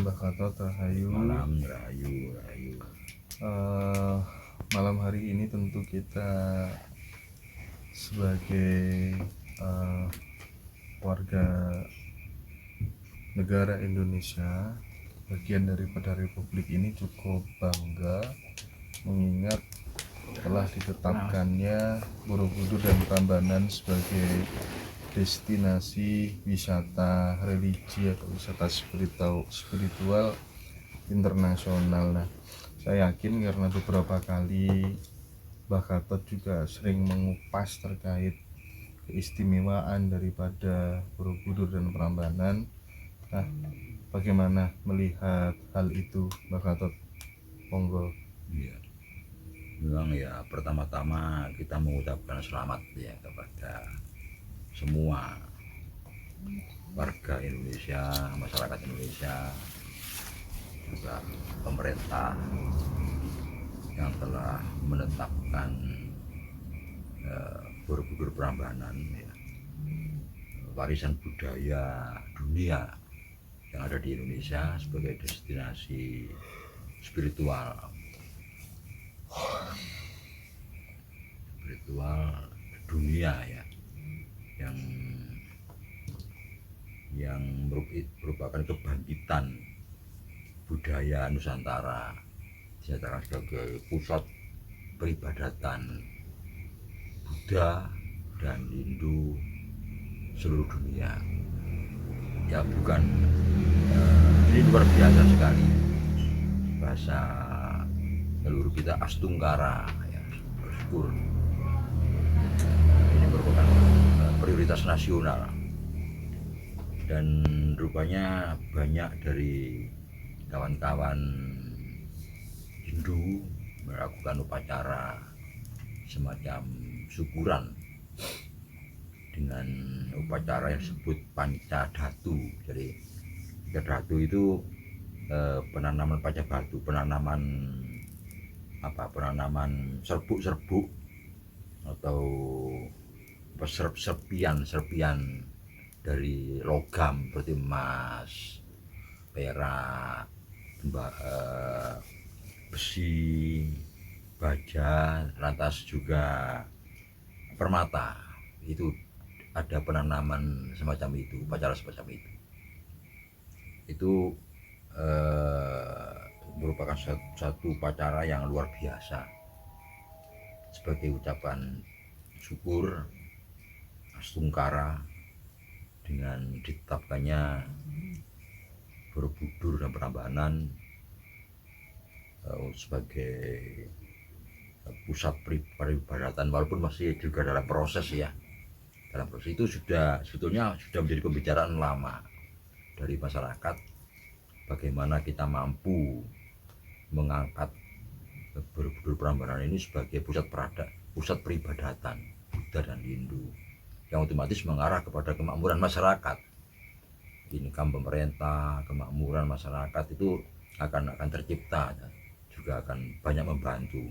Mbah Gatot, Rahayu. Malam, Rahayu. Malam hari ini tentu kita sebagai warga negara Indonesia, bagian daripada Republik ini cukup bangga mengingat telah ditetapkannya Borobudur dan Prambanan sebagai destinasi wisata religi atau wisata spiritual internasional. Nah, saya yakin karena beberapa kali Mbah Gatot juga sering mengupas terkait keistimewaan daripada Borobudur dan Prambanan. Nah, bagaimana melihat hal itu, Mbah Gatot? Monggo. Iya. Memang ya, pertama-tama kita mengucapkan selamat ya kepada semua warga Indonesia, masyarakat Indonesia, juga pemerintah yang telah menetapkan Borobudur Prambanan ya, warisan budaya dunia yang ada di Indonesia sebagai destinasi spiritual dunia ya, yang merupakan kebangkitan budaya Nusantara, dinyatakan sebagai pusat peribadatan Buddha dan Hindu seluruh dunia. Ya bukan, ini luar biasa sekali. Bahasa leluhur kita Astungkara ya, bersyukur. Ini merupakan prioritas nasional, dan rupanya banyak dari kawan-kawan Hindu melakukan upacara semacam syukuran dengan upacara yang disebut Pancadhatu. Jadi Pancadhatu itu penanaman panca batu, penanaman serbuk-serbuk atau serpian dari logam seperti emas, perak, besi, baja, lantas juga permata. Itu ada penanaman semacam itu, upacara semacam itu. Itu merupakan satu upacara yang luar biasa sebagai ucapan syukur Astungkara dengan ditetapkannya Borobudur dan Prambanan sebagai pusat peribadatan, walaupun masih juga dalam proses ya. Dalam proses itu sebetulnya sudah menjadi pembicaraan lama dari masyarakat, bagaimana kita mampu mengangkat Borobudur Prambanan ini sebagai pusat peribadatan Buddha dan Hindu, yang otomatis mengarah kepada kemakmuran masyarakat. Income pemerintah, kemakmuran masyarakat itu akan tercipta, juga akan banyak membantu.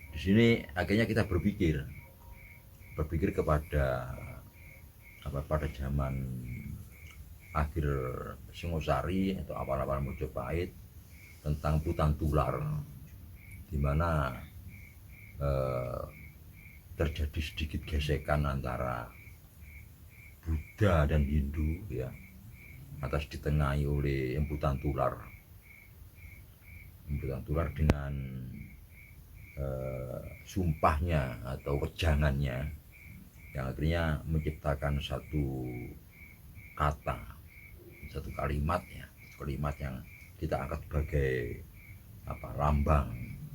Di sini akhirnya kita berpikir kepada pada zaman akhir Singosari atau awal-awal Mojopahit tentang Putan Tular, di mana terjadi sedikit gesekan antara Buddha dan Hindu ya, atas ditengahi oleh Emputan Tular dengan sumpahnya atau wejangannya, yang akhirnya menciptakan satu kalimat yang kita angkat sebagai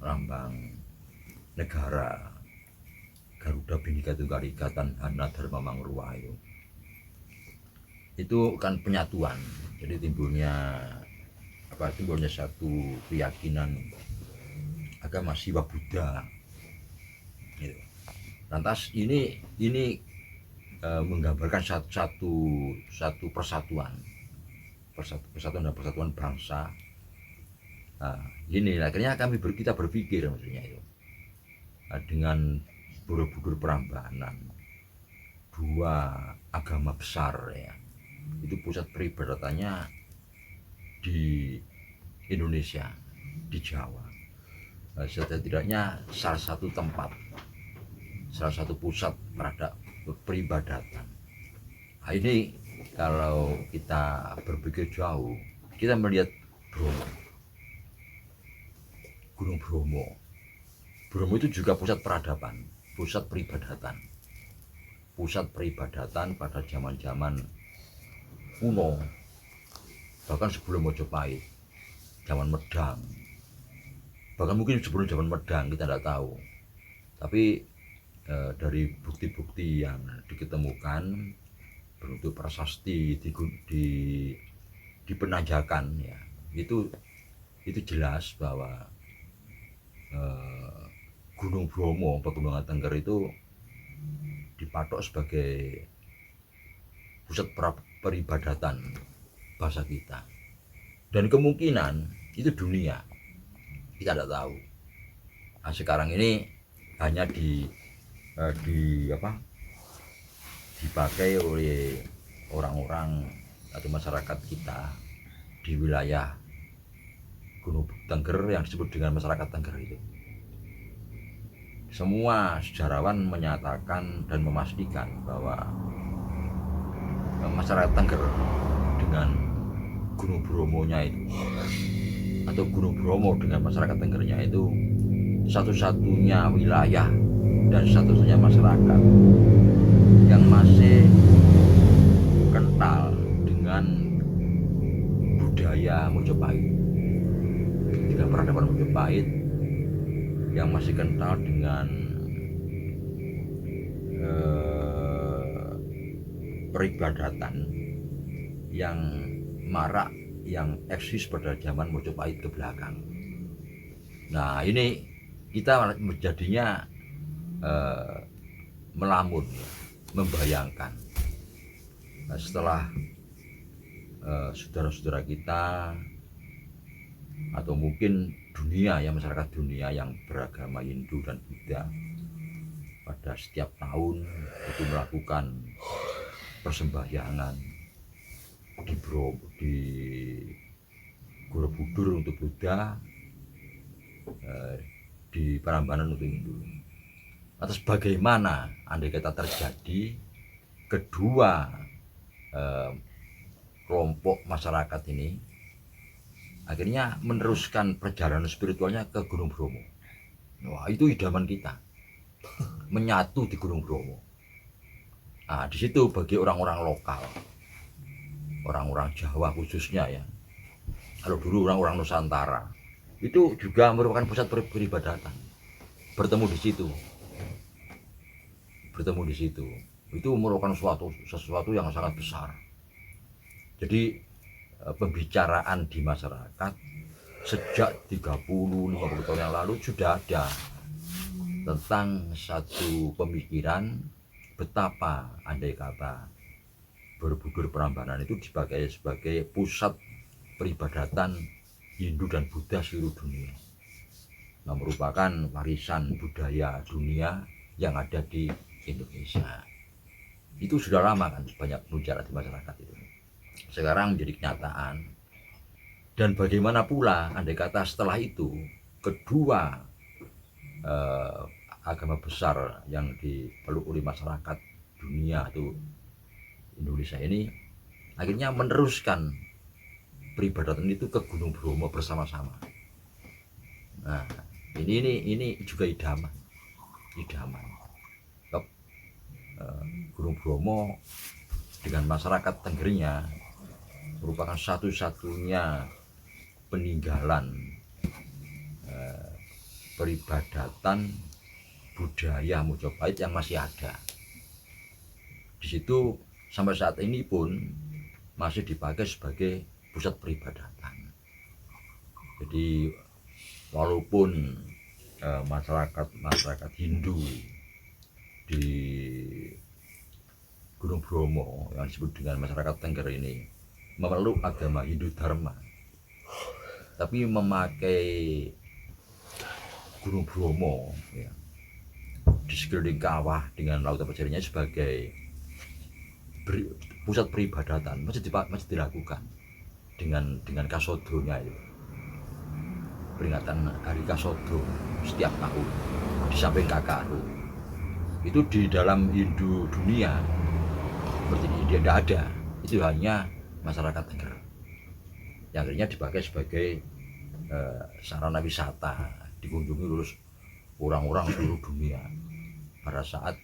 lambang negara Garuda Bhinneka Tunggal Ika Tanhana Dharma Mangruwa. Itu kan penyatuan, jadi timbulnya satu keyakinan agama Siwa Buddha gitu. Lantas ini menggambarkan satu persatuan dan persatuan bangsa. Nah, ini akhirnya kita berpikir maksudnya itu, dengan Borobudur Prambanan, dua agama besar ya, itu pusat peribadatannya di Indonesia, di Jawa. Setidaknya salah satu tempat, salah satu pusat peribadatan. Nah, ini kalau kita berpikir jauh, kita melihat Bromo, Gunung Bromo. Bromo itu juga pusat peradaban, pusat peribadatan. Pusat peribadatan pada zaman-zaman kuno, bahkan sebelum Mojopahit, zaman Medang, bahkan mungkin sebelum zaman Medang, kita tidak tahu. Tapi dari bukti-bukti yang diketemukan bentuk prasasti di penanjakan, ya, itu jelas bahwa Gunung Bromo, Pegunungan Tengger itu dipatok sebagai pusat peribadatan bahasa kita, dan kemungkinan itu dunia, kita tidak tahu. Nah, sekarang ini hanya dipakai oleh orang-orang atau masyarakat kita di wilayah Gunung Tengger yang disebut dengan masyarakat Tengger itu. Semua sejarawan menyatakan dan memastikan bahwa masyarakat Tengger dengan Gunung Bromonya itu, atau Gunung Bromo dengan masyarakat Tenggernya itu, satu-satunya wilayah dan satu-satunya masyarakat yang masih kental dengan budaya Mojopahit, dengan peradaban Mojopahit, yang masih kental dengan peribadatan yang marak, yang eksis pada zaman Mojopahit ke belakang. Nah, ini kita menjadinya melamun, membayangkan. Nah, setelah saudara-saudara kita atau mungkin dunia, ya, masyarakat dunia yang beragama Hindu dan Buddha pada setiap tahun itu melakukan persembahyangan di Borobudur untuk Buddha, di Prambanan untuk Hindu. Atas bagaimana andai kata terjadi kedua kelompok masyarakat ini akhirnya meneruskan perjalanan spiritualnya ke Gunung Bromo. Wah, itu idaman kita, menyatu di Gunung Bromo. Nah, di situ bagi orang-orang lokal, orang-orang Jawa khususnya, ya, kalau dulu orang-orang Nusantara, itu juga merupakan pusat peribadatan. Bertemu di situ, itu merupakan sesuatu yang sangat besar. Jadi pembicaraan di masyarakat sejak 30-50 tahun yang lalu sudah ada tentang satu pemikiran betapa andai kata Borobudur Prambanan itu dipakai sebagai pusat peribadatan Hindu dan Buddha seluruh dunia. Nah, merupakan warisan budaya dunia yang ada di Indonesia. Itu sudah lama kan banyak bicara di masyarakat itu. Sekarang menjadi kenyataan. Dan bagaimana pula andai kata setelah itu kedua agama besar yang dipeluk oleh masyarakat dunia itu Indonesia ini akhirnya meneruskan peribadatan itu ke Gunung Bromo bersama-sama. Nah, ini juga idaman. Gunung Bromo dengan masyarakat Tenggernya merupakan satu-satunya peninggalan peribadatan budaya Mojopahit yang masih ada. Di situ sampai saat ini pun masih dipakai sebagai pusat peribadatan. Jadi walaupun masyarakat Hindu di Gunung Bromo yang disebut dengan masyarakat Tengger ini memeluk agama Hindu Dharma, tapi memakai Gunung Bromo, ya, di sekeliling kawah dengan lautan pasirnya sebagai pusat peribadatan masih dilakukan dengan Kasodonya itu, peringatan Hari Kasodo setiap tahun di samping Kakaro. Itu di dalam Hindu dunia seperti di India tidak ada, itu hanya masyarakat Tengger yang akhirnya dipakai sebagai sarana wisata, dikunjungi lulus orang-orang seluruh dunia pada saat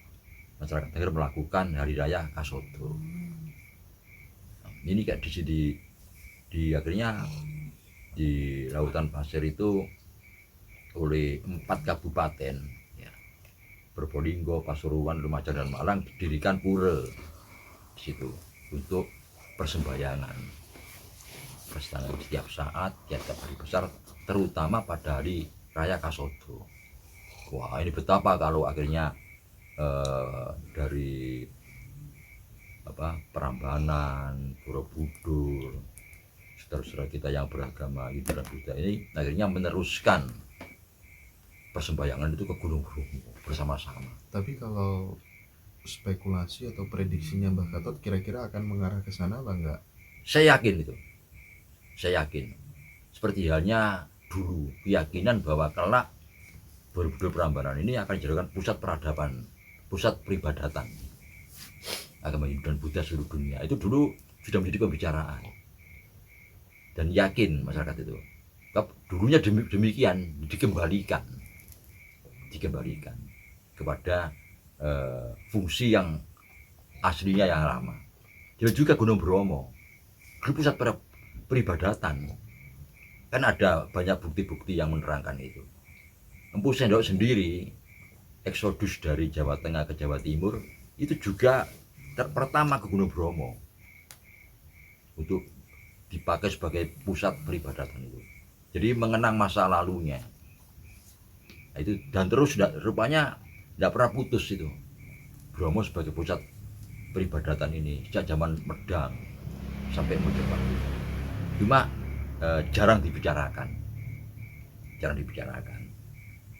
masyarakat Tengger melakukan Hari Raya Kasodo. Ini kayak di akhirnya di Lautan Pasir itu oleh 4 kabupaten ya, Probolinggo, Pasuruan, Lumajang dan Malang didirikan pura di situ untuk persembahyangan setiap saat, tiap hari besar, terutama pada hari Raya Kasodo. Wah, ini betapa kalau akhirnya dari Prambanan, Borobudur, saudara-saudara kita yang beragama Hindu dan Buddha ini akhirnya meneruskan persembahyangan itu ke Gunung Bromo bersama-sama. Tapi kalau spekulasi atau prediksinya Mbah Gatot kira-kira akan mengarah ke sana apa enggak? Saya yakin itu. Saya yakin. Seperti halnya dulu keyakinan bahwa kelak Borobudur Prambanan ini akan dijadikan pusat peradaban, pusat peribadatan agama Hindu dan Buddha seluruh dunia. Itu dulu sudah menjadi pembicaraan. Dan yakin masyarakat itu. Dulunya demikian dikembalikan kepada fungsi yang aslinya yang lama. Dan juga Gunung Bromo, pusat peribadatan. Kan ada banyak bukti-bukti yang menerangkan itu. Empu Sendok sendiri, eksodus dari Jawa Tengah ke Jawa Timur, itu juga pertama ke Gunung Bromo untuk dipakai sebagai pusat peribadatan itu. Jadi mengenang masa lalunya. Itu dan terus rupanya tidak pernah putus itu. Bromo sebagai pusat peribadatan ini sejak zaman Medang sampai Mojokerto. Cuma jarang dibicarakan.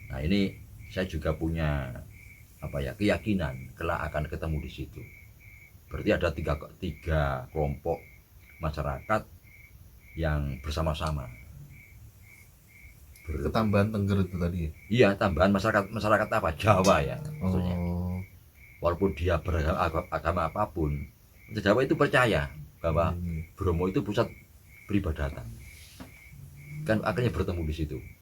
Nah, ini saya juga punya keyakinan kelak akan ketemu di situ. Berarti ada tiga kelompok masyarakat yang bersama-sama. Ketambahan Tengger itu tadi ya? Iya, tambahan masyarakat apa? Jawa ya maksudnya. Oh. Walaupun dia beragama apapun, Jawa itu percaya bahwa Bromo itu pusat peribadatan. Kan akhirnya bertemu di situ.